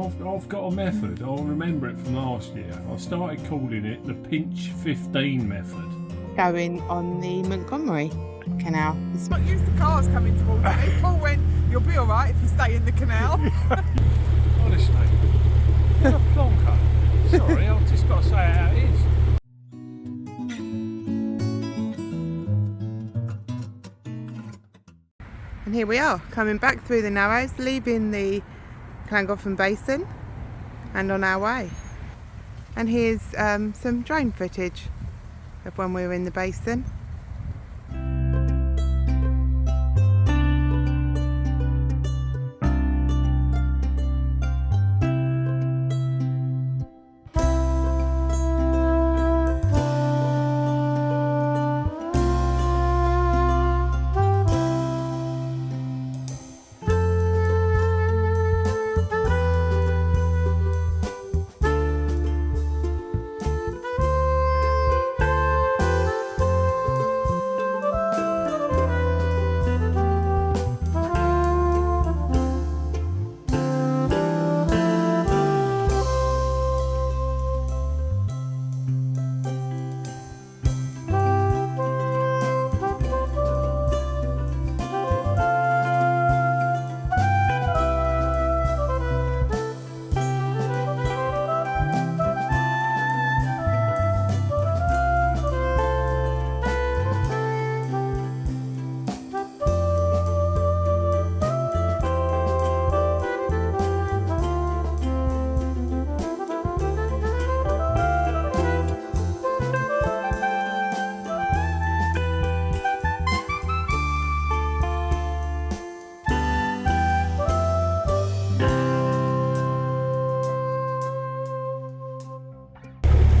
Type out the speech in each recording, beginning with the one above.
I've got a method. I'll remember it from last year. I started calling it the pinch 15 method. Going on the Montgomery Canal. I'm not used to cars coming towards me. Paul went, you'll be alright if you stay in the canal. Honestly, what a plonker. Sorry, I've just got to say it how it is. And here we are, coming back through the Narrows, leaving the Llangollen Basin and on our way. And here's some drone footage of when we were in the basin.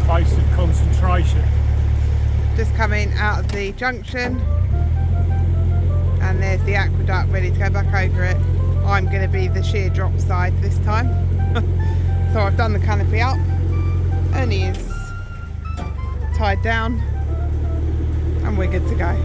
Face of concentration. Just coming out of the junction, and there's the aqueduct ready to go back over it. I'm going to be the sheer drop side this time. So I've done the canopy up. Ernie is tied down and we're good to go.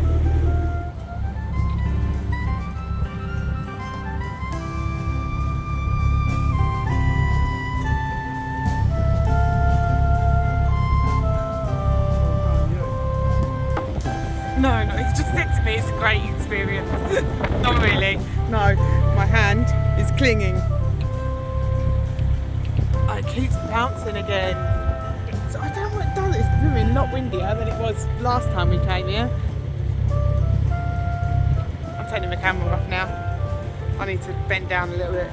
No, he just said to me it's a great experience. Not really. No, my hand is clinging. It keeps bouncing again. So I don't know what it does. It's becoming a lot windier than it was last time we came here. I'm taking my camera off now. I need to bend down a little bit.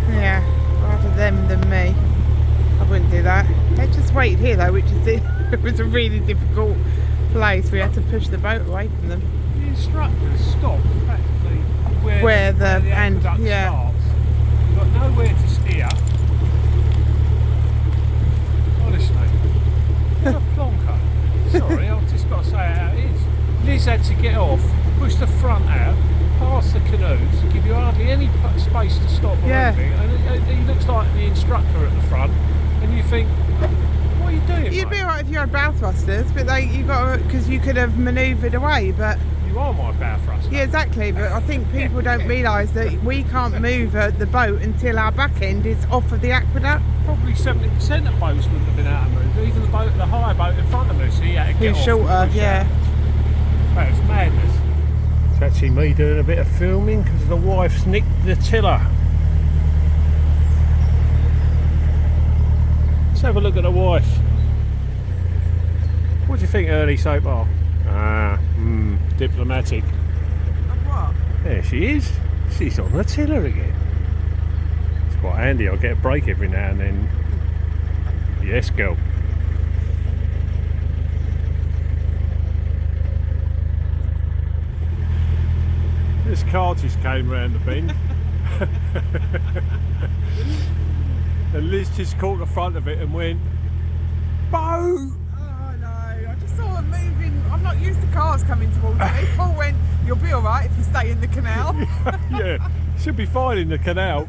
Yeah, rather them than me. I wouldn't do that. They just waited here though, which is it. It was a really difficult place. We had to push the boat away from them. The instructors stopped practically where the aqueduct starts. You've got nowhere to steer. Honestly, what a plonker. Sorry, I've just got to say how it is. Liz had to get off, push the front out, past the canoes, give you hardly any space to stop or anything. And he looks like the instructor at the front, and you think, what are you doing? You'd be alright if you had bow thrusters, but like you got because you could have manoeuvred away. But you are my bow thruster. yeah, exactly. But I think people don't realise that we can't move the boat until our back end is off of the aqueduct. Probably 70% of boats wouldn't have been able to move. Even the higher boat in front of us, so he had to get off. Shorter, yeah. That was madness. It's actually me doing a bit of filming because the wife's nicked the tiller. Let's have a look at the wife. What do you think, Ernie, so far? Diplomatic. What? There she is. She's on the tiller again. It's quite handy. I'll get a break every now and then. Yes, girl. This car just came round the bend. And Liz just caught the front of it and went, boat! Oh no, I just saw them moving. I'm not used to cars coming towards me. Paul went, you'll be alright if you stay in the canal. Yeah, should be fine in the canal.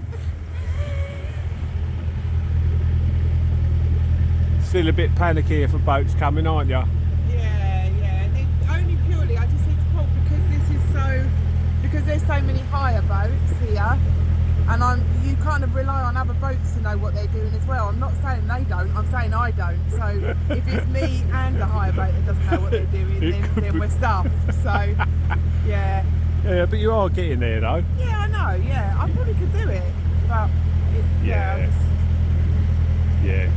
Still a bit panicky if a boat's coming, aren't you? Yeah. Only purely, I just said to Paul, because there's so many higher boats here, and you kind of rely on other boats to know what they're doing as well. I'm not saying they don't, I'm saying I don't. So if it's me and a hire boat that doesn't know what they're doing, then we're stuffed. So yeah. Yeah, but you are getting there though. Yeah, I know. Yeah, I probably could do it, but Yeah. Yeah.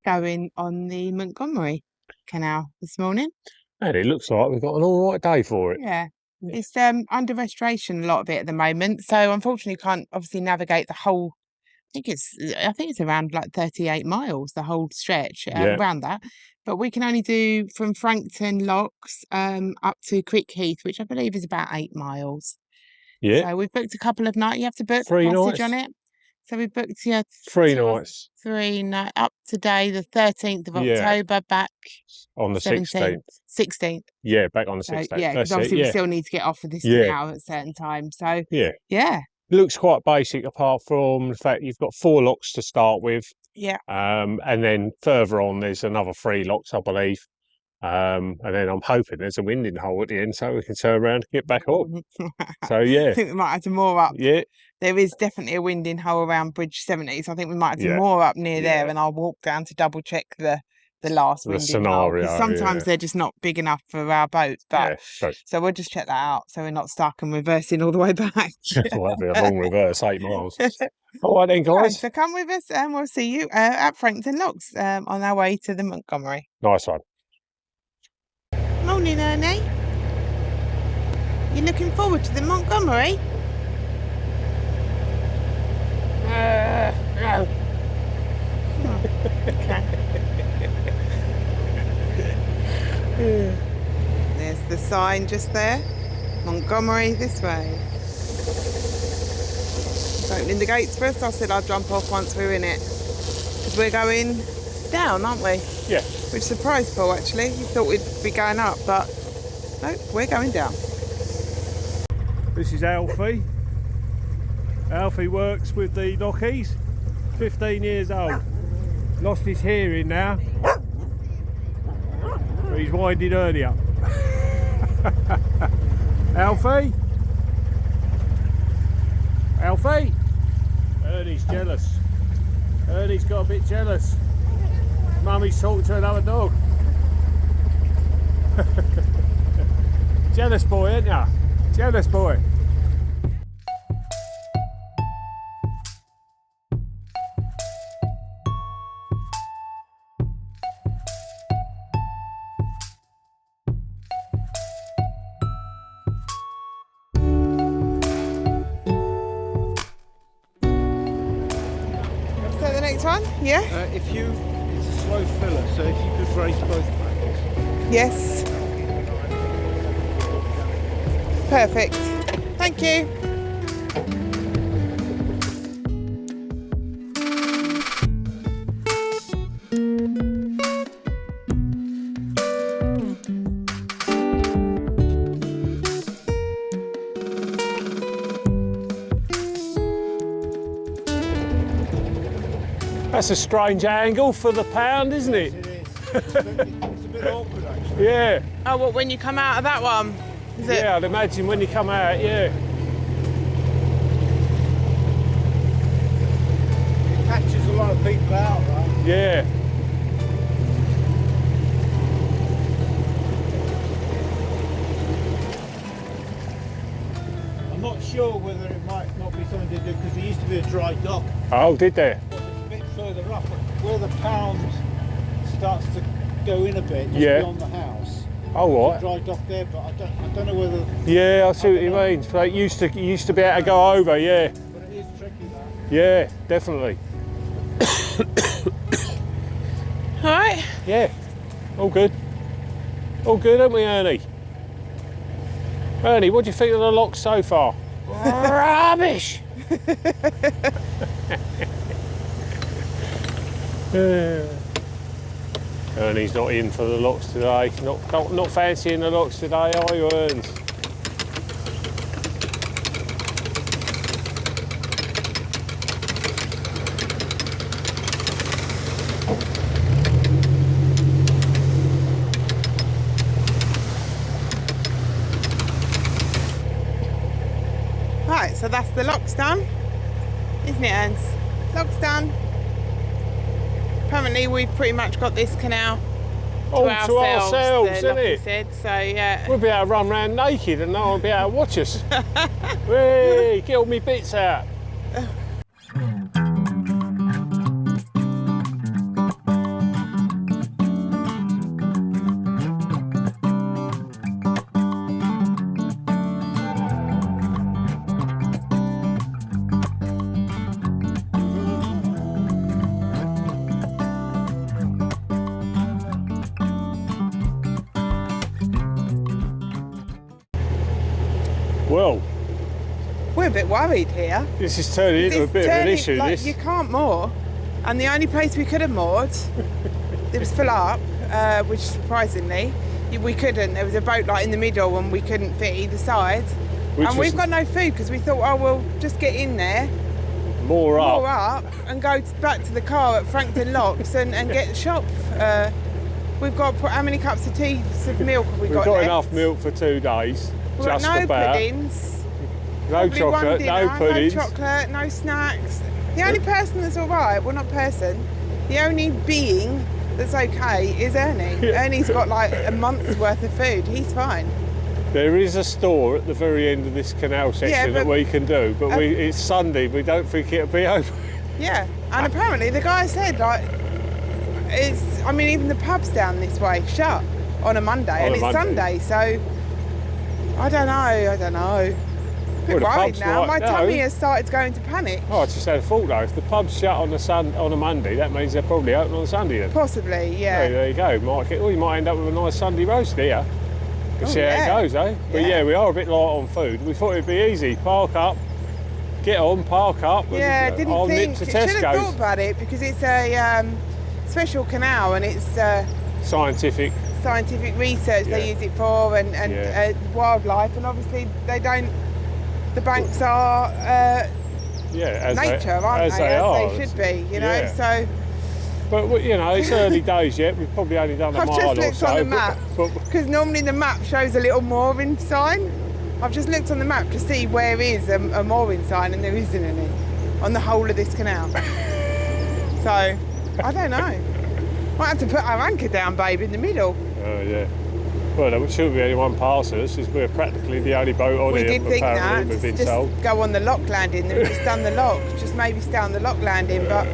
Going on the Montgomery Canal this morning. And it looks like we've got an all right day for it. Yeah. It's under restoration, a lot of it at the moment. So unfortunately can't obviously navigate the whole, I think it's around like 38 miles, the whole stretch, Yeah. around that. But we can only do from Frankton Locks up to Creek Heath, which I believe is about 8 miles. Yeah. So we've booked a couple of nights. You have to book 3 passage nights. on it. So we booked 3 nights 3 nights up today, the 13th of Yeah. October, back on the 16th. 16th. Yeah, back on the So 16th. yeah, because That's obviously it. we Yeah. still need to get off of this Yeah. canal at a certain time. So Yeah. yeah, Looks quite basic apart from the fact you've got 4 locks to start with. yeah. And then further on there's another 3 locks, I believe. And then I'm hoping there's a winding hole at the end so we can turn around and get back on. So I yeah. think we might have to moor up. Yeah. There is definitely a winding hole around Bridge 70, so I think we might have to Yeah. moor up near there, Yeah. and I'll walk down to double check the last The winding hole. 'Cause scenario, sometimes yeah. they're just not big enough for our boat. But Yeah. But so we'll just check that out so we're not stuck and reversing all the way back. well, that'd be a long reverse, 8 miles. All right then, Right, guys. so come with us and we'll see you at Frankton Locks on our way to the Montgomery. Nice one. Morning, Ernie. You looking forward to the Montgomery? No. Okay. There's the sign just there. Montgomery this way. It's opening the gates for us. I said I'd jump off once we're in it. Because we're going down, aren't we? Yeah. Which surprised Paul actually. He thought we'd be going up, but no, we're going down. This is Alfie. Alfie works with the Lockies. 15 years old. Lost his hearing now. But he's winding Ernie up. Alfie? Alfie? Ernie's jealous. Ernie's got a bit jealous. Mummy's talking to another dog. Jealous boy, ain't ya? Jealous boy. So the next one, yeah? It's a slow filler, so if you could brace both paddles. Yes. Perfect. Thank you. That's a strange angle for the pound, isn't it? It is. It's a bit awkward actually. Yeah. Oh, what, when you come out of that one? Is it? Yeah, I'd imagine when you come out, yeah. It catches a lot of people out, right? Yeah. I'm not sure whether it might not be something to do because there used to be a dry dock, Oh, did there? but it's a bit further up where the pound starts to go in a bit, just Yeah. beyond the house. Oh, A right. dry dock there, but I don't know whether. Yeah, I see what you mean. So it used to be able to go over, yeah. But it is tricky that. Yeah, definitely. All right. Yeah. All good. All good, haven't we, Ernie? Ernie, what do you think of the locks so far? Rubbish! Ernie's not in for the locks today. Not fancying the locks today, are you, Ernst? that's the locks done, isn't it, Ernst? Locks done. Apparently we've pretty much got this canal All to ourselves, the isn't locky it? said. So yeah. We'll be able to run around naked and no one will be able to watch us. Hey, get all me bits out. Well, We're a bit worried here. this is turning into a It's bit of an turning- issue, like, this. You can't moor, and the only place we could have moored, it was full up, which surprisingly, we couldn't. There was a boat like in the middle and we couldn't fit either side. Which And was we've got no food because we thought, oh, we'll just get in there, more up. moor up, and go back to the car at Frankton Locks and get the shop. We've got, how many cups of tea of milk have we We've got got left? enough milk for 2 days, We've got just no about. puddings. No Probably one chocolate, dinner, no puddings. No chocolate, no snacks. The only person that's all right, well, not person, the only being that's okay is Ernie. Ernie's got like a month's worth of food. He's fine. There is a store at the very end of this canal section that but- we can do, but it's Sunday. We don't think it'll be open. Yeah, and apparently the guy said like it's. I mean, even the pubs down this way shut on a Monday, and a it's Monday. Sunday, so I don't know. A bit Well, the worried pub's now. like- My no. tummy has started to go into panic. Oh, I just had a thought though. If the pub's shut on a Monday, that means they're probably open on a Sunday then. Possibly, Oh, yeah. there you go. You might end up with a nice Sunday roast here. We'll see how yeah. it goes, eh? But Yeah. yeah, we are a bit light on food. We thought it'd be easy. Park up, get on, park up. Yeah, and, didn't I'll think. nip to Should have thought Tesco's. about it because it's a special canal and it's Scientific. scientific research they Yeah. use it for and Yeah. wildlife, and obviously they don't. The banks are Yeah, as nature, they, aren't as they? they are. As they should be, you know. Yeah. So But you know, it's early days yet. We've probably only done a I've mile just or looked so. on the map but because normally the map shows a little mooring sign. I've just looked on the map to see where is a mooring sign, and there isn't any on the whole of this canal. So I don't know. Might have to put our anchor down, babe, in the middle. oh yeah. Well, there shouldn't be anyone past us, as we're practically the only boat on We here. did think apparently, that. we've been Just told. go on the lock landing. They've just done the lock. Just maybe stay on the lock landing, but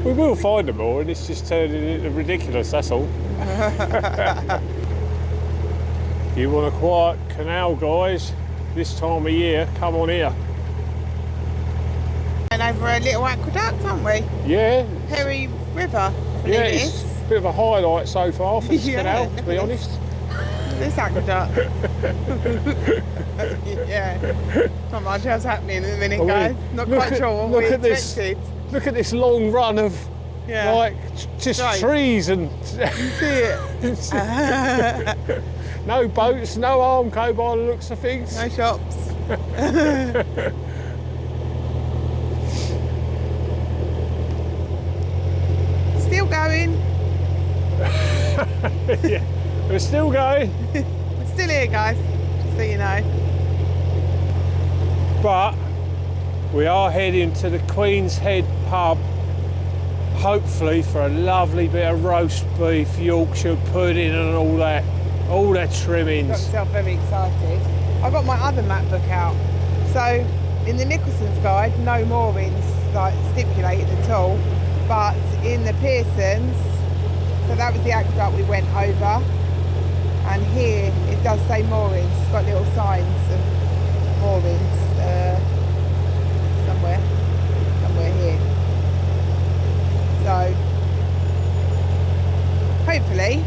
We will find them all, and it's just turning into ridiculous. That's all. You want a quiet canal, guys? This time of year, come on here. and over a little aqueduct, aren't we? Yeah, Perry River. I believe yeah. it It's is. a bit of a highlight so far for this Yeah, canal, look to at be this. honest. This aqueduct. Yeah. Not much else happening in a minute, I mean, guys. Not look quite at- sure what look we at this. expected. Look at this long run of Yeah. like just Right. trees and See it. no boats, no Armco by the looks of things. No shops. Still going. Yeah, we're still going, We're still here, guys. Just so you know. but we are heading to the Queen's Head pub, hopefully for a lovely bit of roast beef, Yorkshire pudding and all that Got trimmings. myself very excited. I got my other map book out. So in the Nicholson's guide, no moorings like stipulated at all. But in the Pearsons, so that was the aqueduct we went over. And here it does say moorings. It's got little signs of moorings somewhere here. So hopefully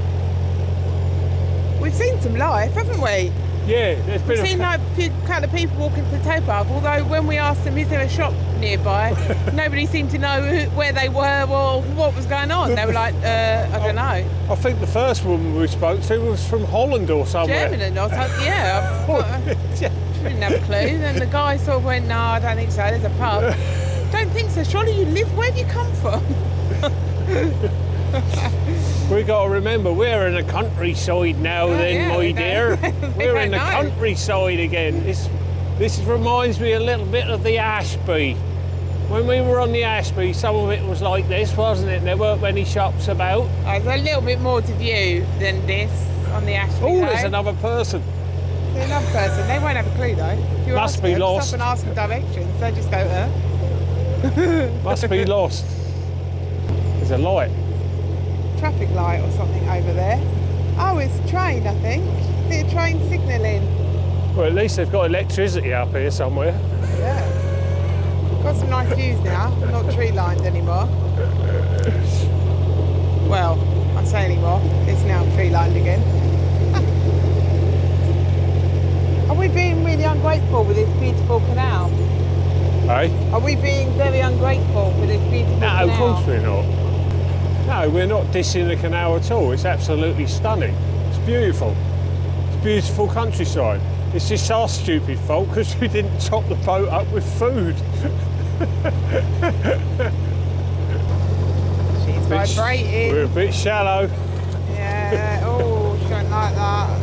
we've seen some life, haven't we? Yeah, there's We've been seen like a few kind of people walking to the towpath, although when we asked them is there a shop nearby, nobody seemed to know where they were or what was going on. They were like, I don't know, I think the first woman we spoke to was from Holland or somewhere. German or something. Yeah, I didn't have a clue. Then the guy sort of went, no, I don't think so, there's a pub. Don't think so, surely you live, where have you come from? We got to remember, we're in the countryside now Oh, then, yeah, my we dear. don't- we We're don't in the know. countryside again. This reminds me a little bit of the Ashby. When we were on the Ashby, some of it was like this, wasn't it? There weren't many shops about. There's a little bit more to view than this on the Ashley. Oh, there's another person. There's another person. They won't have a clue though. If you Must ask be them, lost. Stop and ask them directions. They just go, Must be lost. There's a light. Traffic light or something over there. Oh, it's a train, I think. Is it a train signalling? Well, at least they've got electricity up here somewhere. Yeah. Got some nice views now. Not tree lined anymore. Well, I say anymore. It's now tree lined again. Are we being really ungrateful with this beautiful canal? Hey? Are we being very ungrateful for this beautiful canal? No, of course we're not. No, we're not dissing the canal at all. It's absolutely stunning. It's beautiful. It's beautiful countryside. It's just our stupid fault because we didn't top the boat up with food. She's vibrating. We're a bit shallow. Yeah, oh, she don't like that.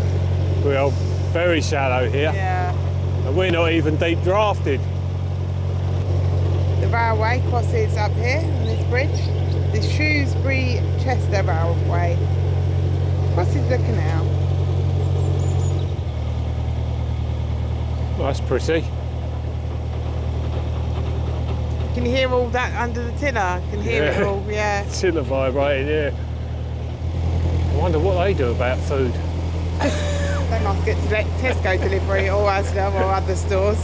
We are very shallow here. Yeah. And we're not even deep drafted. The railway crosses up here on this bridge. The Shrewsbury-Chester Railway crosses the canal. Well, that's pretty. Can you hear all that under the tiller? Can hear it all, yeah. Tiller vibrating, yeah. I wonder what they do about food. They must get to Tesco delivery or Asda or other stores.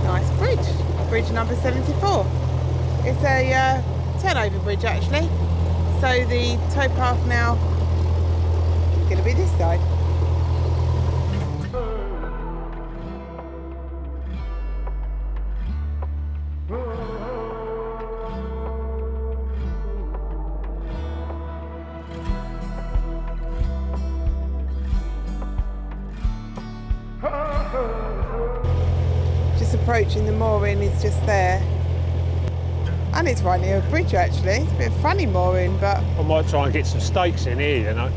Nice bridge. Bridge number 74. It's a turnover bridge actually. So the towpath now is going to be this side. Just approaching the mooring is just there. And it's right near a bridge actually. It's a bit funny mooring, but I might try and get some stakes in here, you know.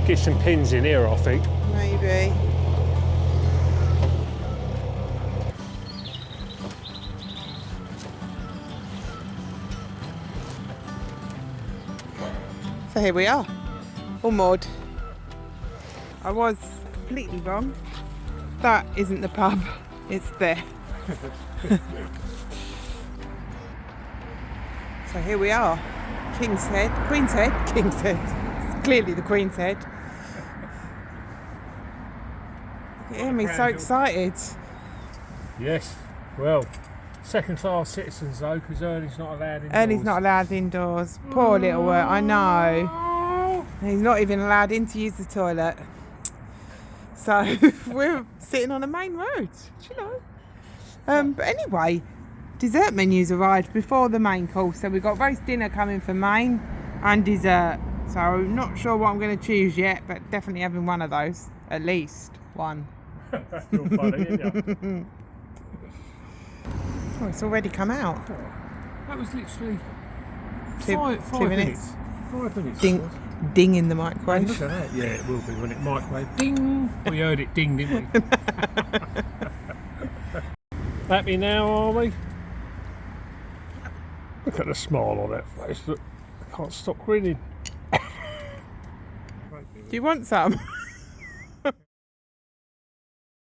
Get some pins in here, I think. maybe. So here we are, all moored. I was completely wrong. That isn't the pub, it's there. So here we are, King's Head, Queen's Head, King's Head. It's clearly the Queen's Head. Look at him, he's so excited. Yes, well, second class citizens though, because Ernie's not allowed indoors. Ernie's not allowed indoors. Poor little work, I know. And he's not even allowed in to use the toilet. So we're sitting on a main road, you know. But anyway, dessert menus arrived before the main course. So we've got roast dinner coming for main and dessert. So I'm not sure what I'm going to choose yet, but definitely having one of those, at least one. You're funny, aren't you? Oh, it's already come out. That was literally Two five minutes. 5 minutes. Ding, ding in the Hey, microwave. look at that. Yeah, it will be when it microwave. Ding! We heard it ding, didn't we? Happy now, are we? Look at the smile on that face. Look, I can't stop grinning. Do you want some?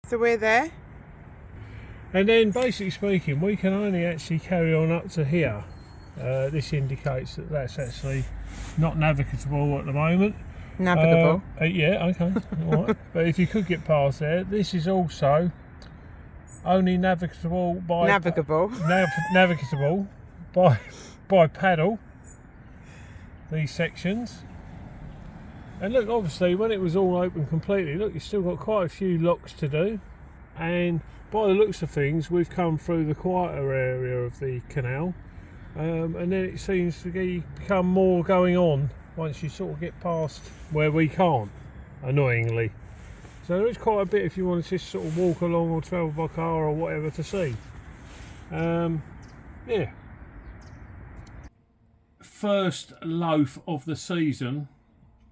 So we're there. And then, basically speaking, we can only actually carry on up to here. This indicates that that's actually not navigable at the moment. Navigable. Yeah, okay. All right. But if you could get past there, this is also only navigable by Navigable. navigable by paddle. These sections. And look, obviously, when it was all open completely, look, you've still got quite a few locks to do. And by the looks of things, we've come through the quieter area of the canal. And then it seems to become more going on once you sort of get past where we can't, annoyingly. So there is quite a bit if you want to just sort of walk along or travel by car or whatever to see. Yeah. First loaf of the season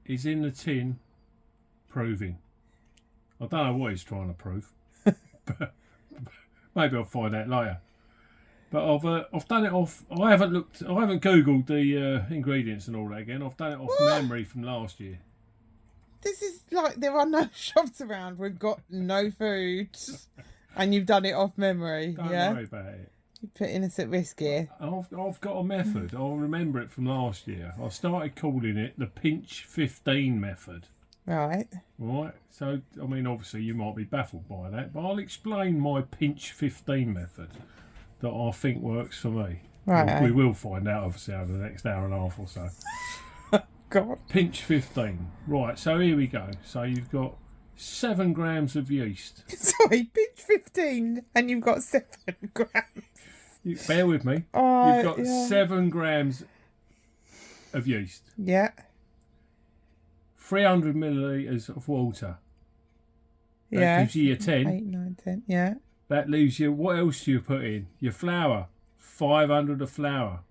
is in the tin proving. I don't know what he's trying to prove. But maybe I'll find out later. But I've done it off. I haven't googled the ingredients and all that again. I've done it off memory from last year. This is like there are no shops around. We've got no food, and you've done it off memory. Don't yeah, worry about it. you put innocent risk here. I've got a method. I'll remember it from last year. I started calling it the pinch 15 method. Right. Right. So I mean, obviously you might be baffled by that, but I'll explain my pinch 15 method that I think works for me. Right. We will find out obviously over the next hour and a half or so. God. Pinch 15. Right, so here we go. So you've got 7 grams of yeast. Sorry, pinch 15 and you've got 7 grams. Bear with me. Oh, You've got 7 grams of yeast. Yeah. 300 millilitres of water. That Yeah. gives you your 10. 8, 9, 10. Yeah. That leaves you, what else do you put in? Your flour. 500 of flour.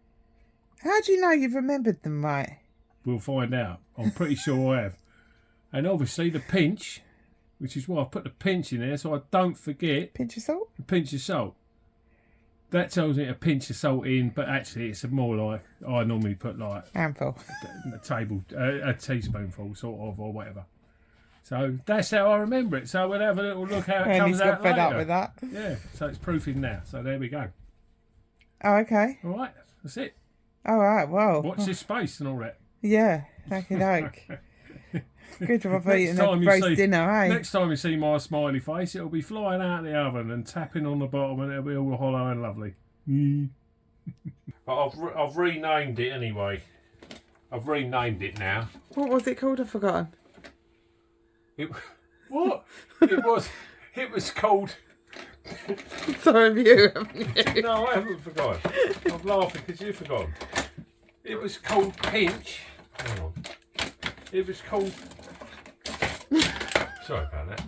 How do you know you've remembered them right? We'll find out. I'm pretty sure I have. And obviously the pinch, which is why I put the pinch in there so I don't forget. Pinch of salt? A pinch of salt. That tells me a pinch of salt in, but actually it's more like, I normally put like Handful. a teaspoonful sort of, or whatever. So that's how I remember it. So we'll have a little look how it And comes he's out got fed later. up with that. Yeah, so it's proofing now. So there we go. Oh, okay. All right, that's it. All right, well. Watch this space and all that. Yeah, okay, doke. Good job I've eaten a time you roast see- dinner, eh? Next time you see my smiley face, it'll be flying out of the oven and tapping on the bottom, and it'll be all hollow and lovely. But I've renamed it anyway. I've renamed it now. What was it called? I've forgotten. What? It was called. Sorry of you, haven't you? No, I haven't forgotten. I'm laughing because you've forgotten. It was called Pinch. Hang on. It was called. Sorry about that.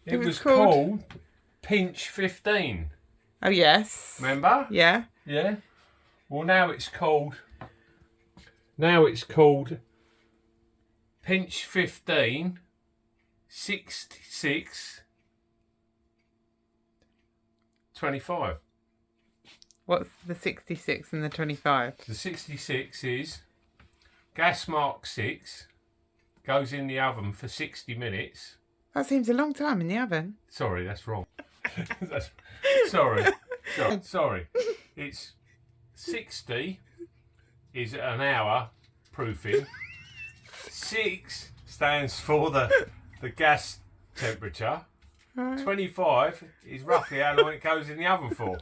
It was called Pinch 15. Oh, yes. Remember? Yeah. Yeah. Well, now it's called. Now it's called Pinch 15 66 25. What's the 66 and the 25? The 66 is gas mark 6, goes in the oven for 60 minutes. That seems a long time in the oven. Sorry, that's wrong. Sorry. It's 60 is an hour proofing. 6 stands for the gas temperature. Right. 25 is roughly how long it goes in the oven for.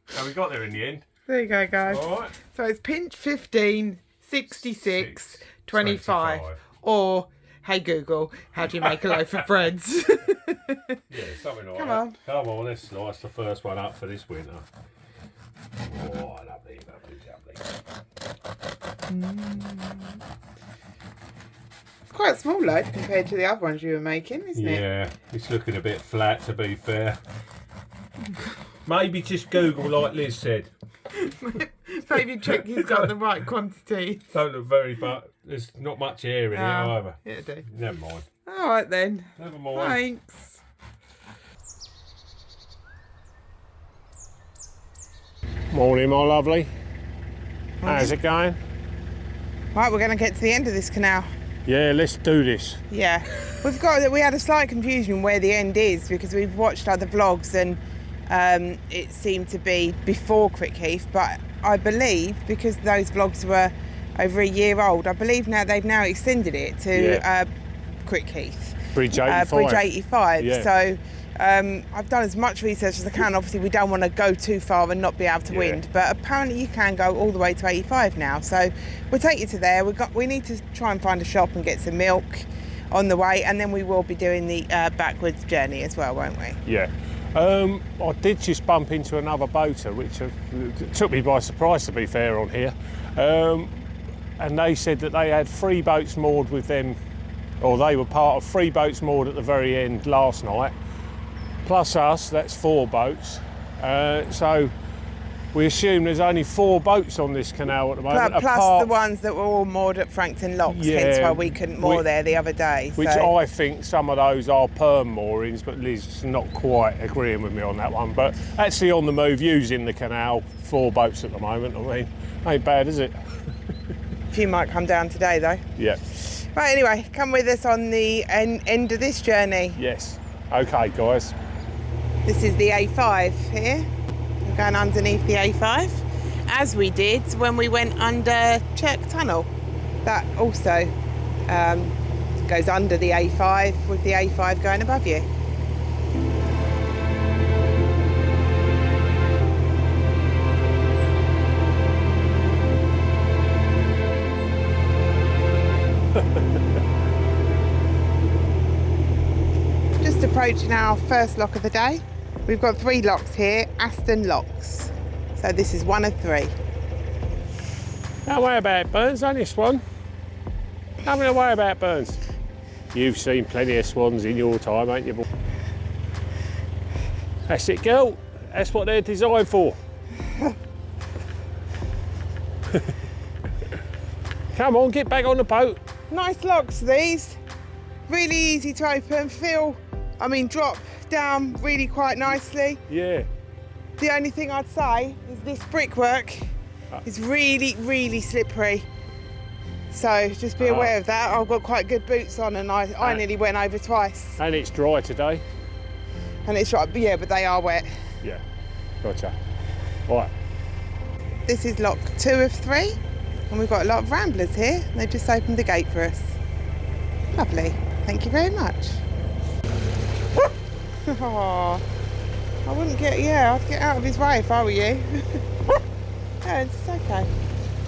So we got there in the end. There you go, guys. All right. So it's pinch 15, 66, 25. 25. Or, hey Google, how do you make a loaf of breads? Yeah, something like Come that. on. Come on, let's slice the first one up for this winter. Oh, lovely, lovely, lovely. It's quite a small loaf compared to the other ones you were making, isn't it? Yeah, it's looking a bit flat to be fair. Maybe just Google like Liz said. Maybe check he's got the right quantity. Don't look very, but there's not much air in it either. It'll do. Never mind. All right then. Never mind. Thanks. Morning, my lovely. How's it going? Right, we're going to get to the end of this canal. Yeah, let's do this. Yeah, we had a slight confusion where the end is because we've watched other vlogs and it seemed to be before Crickheath, but I believe because those vlogs were over a year old, I believe now they've now extended it to Crickheath. Bridge 85. Bridge 85. Yeah. So I've done as much research as I can. Obviously, we don't want to go too far and not be able to wind, but apparently you can go all the way to 85 now. So we'll take you to there. We need to try and find a shop and get some milk on the way, and then we will be doing the backwards journey as well, won't we? Yeah. I did just bump into another boater, which took me by surprise, to be fair, on here. And they said that they had 3 boats moored with them, or they were part of 3 boats moored at the very end last night. Plus us, that's 4 boats. So we assume there's only 4 boats on this canal at the moment. Plus the ones that were all moored at Frankton Locks, hence why we couldn't moor there the other day. Which I think some of those are perm moorings, but Liz's not quite agreeing with me on that one. But actually on the move, using the canal, 4 boats at the moment. I mean, ain't bad, is it? A few might come down today though. Yeah. Right, anyway, come with us on the end of this journey. Yes. Okay, guys. This is the A5 here. We're going underneath the A5, as we did when we went under Chirk Tunnel. That also goes under the A5 with the A5 going above you. Just approaching our first lock of the day. We've got 3 locks here, Aston Locks. So this is one of 3. Don't worry about it, Burns, only a swan. Nothing to worry about, Burns. You've seen plenty of swans in your time, ain't you? That's it, girl. That's what they're designed for. Come on, get back on the boat. Nice locks these. Really easy to open, drop down really quite nicely. Yeah. The only thing I'd say is this brickwork is really, really slippery. So just be aware of that. I've got quite good boots on and I nearly went over twice. And it's dry today. And it's right, yeah, but they are wet. Yeah, gotcha. Right. This is lock 2 of 3. And we've got a lot of ramblers here. They've just opened the gate for us. Lovely. Thank you very much. Oh, I wouldn't I'd get out of his way if I were you. No, it's okay.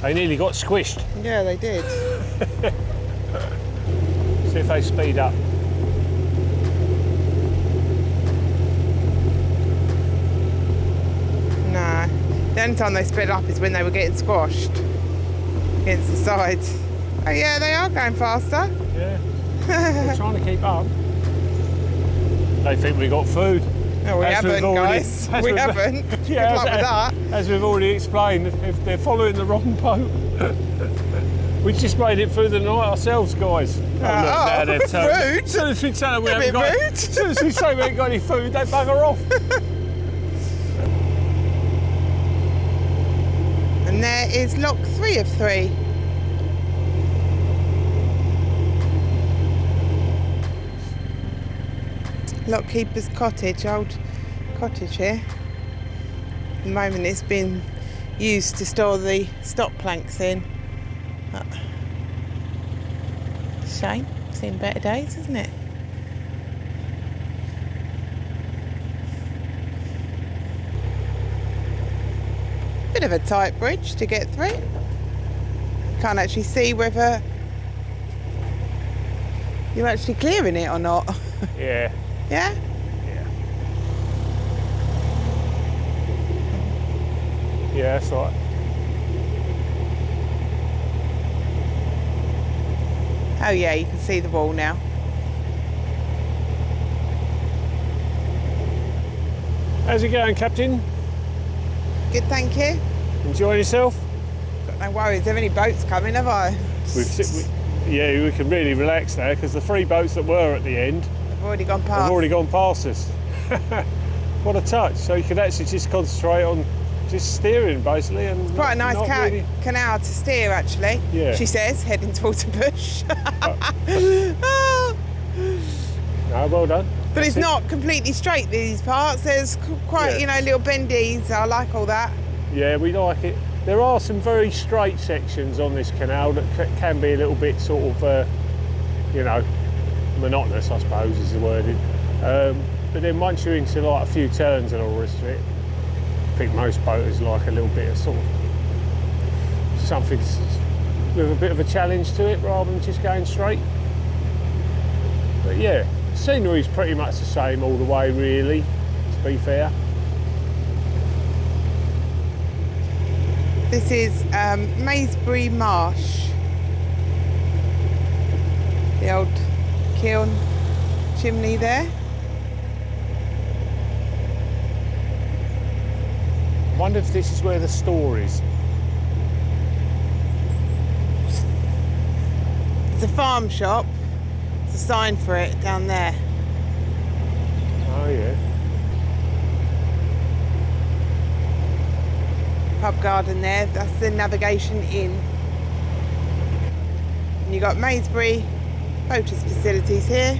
They nearly got squished. Yeah, they did. See if they speed up. Nah, the only time they sped up is when they were getting squashed against the sides. Oh yeah, they are going faster. Yeah, they're trying to keep up. They think we got food. No, we haven't, guys. We haven't. Yeah, Good luck with that. As we've already explained, if they're following the wrong boat. We just made it through the night ourselves, guys. Now they're rude. As soon as we tell them we A bit haven't got, rude. as soon as we say we ain't got any food, they bugger off. And there is lock 3 of 3. Lockkeeper's cottage, old cottage here. At the moment it's been used to store the stock planks in. Shame, seen better days, isn't it? Bit of a tight bridge to get through. Can't actually see whether you're actually clearing it or not. Yeah. Yeah? Yeah. Yeah, that's right. Oh yeah, you can see the wall now. How's it going, Captain? Good, thank you. Enjoying yourself? Got no worries. Have any boats coming, have I? Yeah, we can really relax now because the 3 boats that were at the end I've already gone have past. already gone past us. What a touch. So you can actually just concentrate on just steering basically. And Quite a nice really... canal to steer actually. Yeah. She says, heading towards a bush. No, well done. But it's not completely straight, these parts. There's quite, little bendies. I like all that. Yeah, we like it. There are some very straight sections on this canal that can be a little bit sort of, monotonous, I suppose is the wording. But then once you're into like a few turns and all the rest of it, I think most boaters like a little bit of sort of something with a bit of a challenge to it rather than just going straight. But yeah, scenery's pretty much the same all the way really, to be fair. This is Maesbury Marsh. The old kiln chimney there. wonder if this is where the store is. It's a farm shop. There's a sign for it down there. Oh yeah. Pub garden there, that's the navigation in. And you got Maesbury Boaters facilities here.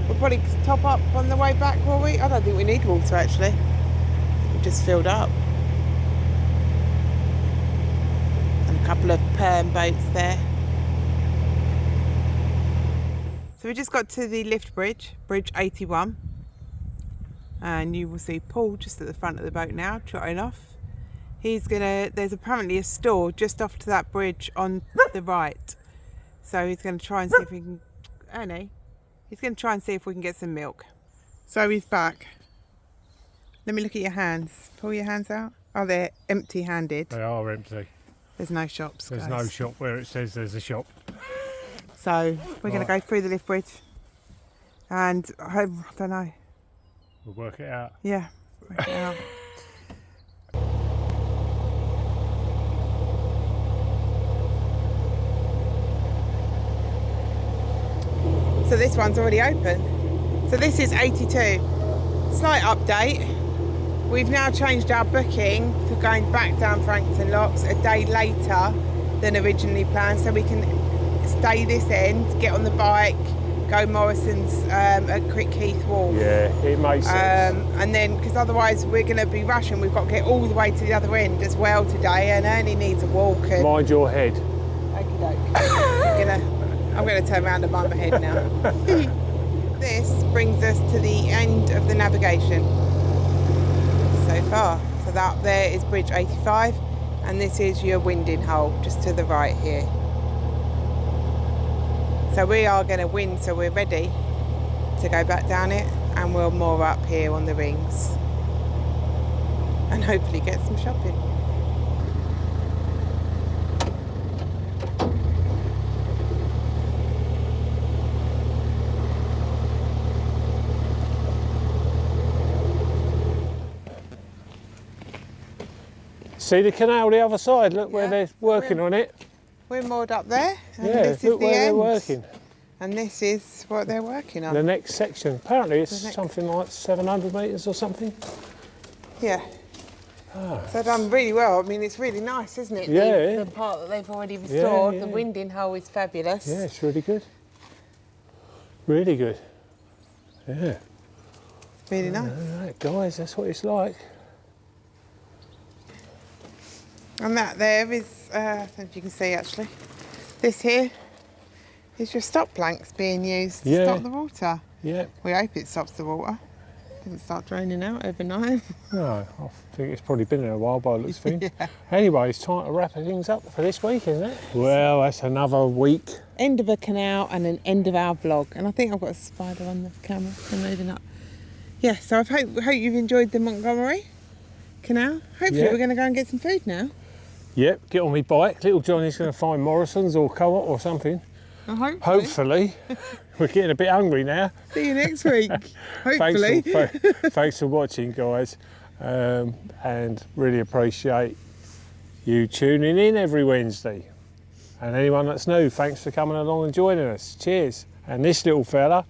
We'll probably top up on the way back, will we? I don't think we need water actually. We've just filled up. And a couple of perm boats there. So we just got to the lift bridge, bridge 81. And you will see Paul just at the front of the boat now, trotting off. There's apparently a store just off to that bridge on the right. So he's going to try and see if we can, he's going to try and see if we can get some milk. So he's back. Let me look at your hands. Pull your hands out. Oh, they're empty-handed. They are empty. There's no shops, There's guys. no shop where it says there's a shop. So we're going to go through the lift bridge. And I don't know. We'll work it out. Yeah, work it out. So this one's already open. So this is 82. Slight update. We've now changed our booking for going back down Frankton Locks a day later than originally planned, so we can stay this end, get on the bike, go Morrison's at Crick Heath Wharf. Yeah, it makes sense. And then, because otherwise we're going to be rushing, we've got to get all the way to the other end as well today, and Ernie needs a walk. And Mind your head. I'm going to turn around and mind my head now. This brings us to the end of the navigation so far. So that there is bridge 85, and this is your winding hole just to the right here. So we are going to wind, so we're ready to go back down it, and we'll moor up here on the rings and hopefully get some shopping. See the canal the other side, look where they're working on it. We're moored up there, and Yeah, this is look the where they're end. working. And this is what they're working on. The next section, apparently it's The next- something like 700 metres or something. Yeah. Ah. So they've done really well. I mean, it's really nice, isn't it? Yeah. The part that they've already restored, yeah. the winding hole is fabulous. Yeah, it's really good. Really good. Yeah. Really nice. All right, guys, that's what it's like. And that there is, I don't know if you can see actually, this here is your stop planks being used to stop the water. Yeah. We hope it stops the water. Doesn't start draining out overnight. No, I think it's probably been there a while by the looks of things. Anyway, it's time to wrap things up for this week, isn't it? Well, that's another week. End of a canal and an end of our vlog. And I think I've got a spider on the camera. They're moving up. Yeah, so I hope you've enjoyed the Montgomery Canal. Hopefully we're going to go and get some food now. Yep, get on my bike. Little Johnny's going to find Morrison's or Co-op or something. Hopefully. We're getting a bit hungry now. See you next week. Hopefully. Thanks for watching, guys. And really appreciate you tuning in every Wednesday. And anyone that's new, thanks for coming along and joining us. Cheers. And this little fella,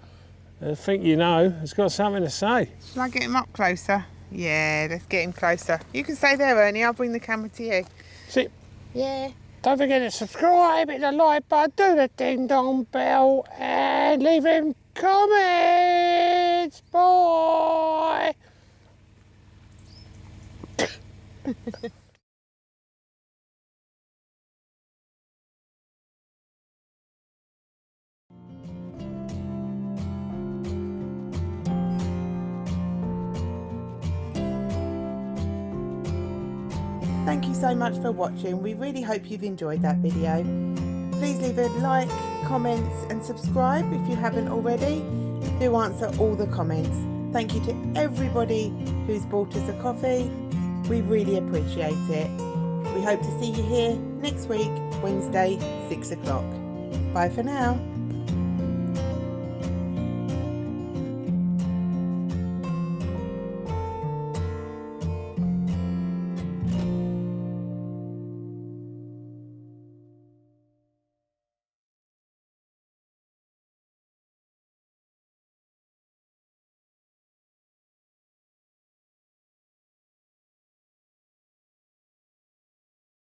I think you know, has got something to say. Shall I get him up closer? Yeah, let's get him closer. You can stay there, Ernie. I'll bring the camera to you. See? Yeah. Don't forget to subscribe, hit the like button, do the ding dong bell, and leave him comments. Bye. Thank you so much for watching. We really hope you've enjoyed that video. Please leave a like, comments and subscribe if you haven't already. Do answer all the comments. Thank you to everybody who's bought us a coffee. We really appreciate it. We hope to see you here next week, Wednesday, 6 o'clock. Bye for now.